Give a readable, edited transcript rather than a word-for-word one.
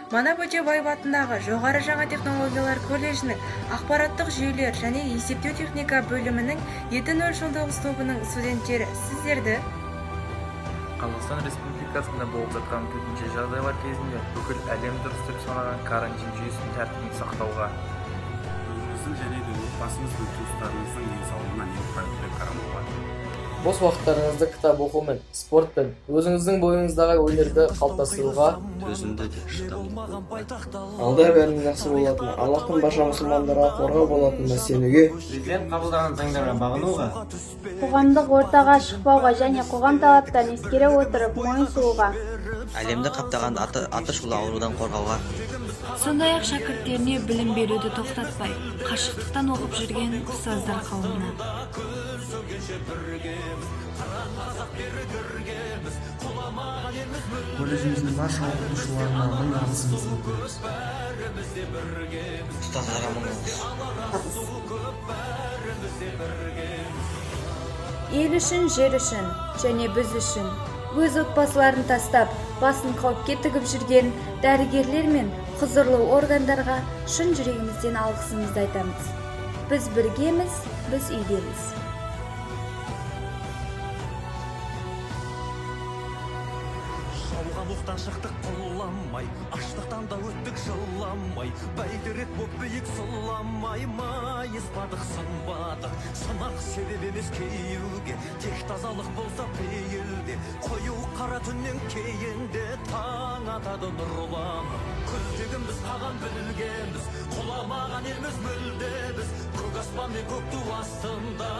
Мана Бөкебаев атындағы жоғары жаңа технологиялар колледжінің ақпараттық жүйелер және есептеу техника бөлімінің 709 тобының студенттері сіздерді Қазақстан Республикасында болып жатқан төтенше жағдайлар кезінде бүкіл әлем дұрыс деп санаған карантин жүйесінің тәртібін сақтауға, өзіңіздің және де отбасыңыз бен туыстарыңыздың денсаулығына немқұрайлықпен қарамауға, бос уақыттарыңызды кітап оқумен, спортпен, өзіңіздің бойыңыздағы өнерді қалыптастыруға, төзімді де шыдамды болуға, алда бәрінің жақсы болатыны, Аллахтың барша мұсылмандарға қорғау болатынына сенуге, Президент қабылдаған заңдарға бағынуға, қоғамдық ортаға шықпауға және қоғам талаптарын ескере отырып мойынсұнуға, әлемді қаптаған атышулы аурудан қорғауға, сондай-ақ шәкірттеріне білім беруді тоқтатпай, қашықтықтан оқып жүрген ұстаздар қауымына. Колледжіміздің барша оқытушыларына мың алғысымызды білдіреміз. ұстаздарға мың алғыс. ел үшін, жер үшін және біз үшін өз отбасыларын тастап, басын қауіпке тігіп жүрген дәрігерлер мен құзырлы органдарға шын жүрегімізден алғысымызды айтамыз. Біз біргеміз, біз үйдеміз. Шалған оқтан шықтық құлламай, аштықтан да өттік жыламай, бәйтерек боп биік сұлламай, майыспадық сынбадық, сынақ себеп емес кейеуге, тек тазалық болса пейілде, қою қара түннен кейін де таң атады нұрланып, күлтегін біз қаған білгенбіз, құламаған елміз мүлде біз, көк аспан мен көк ту астында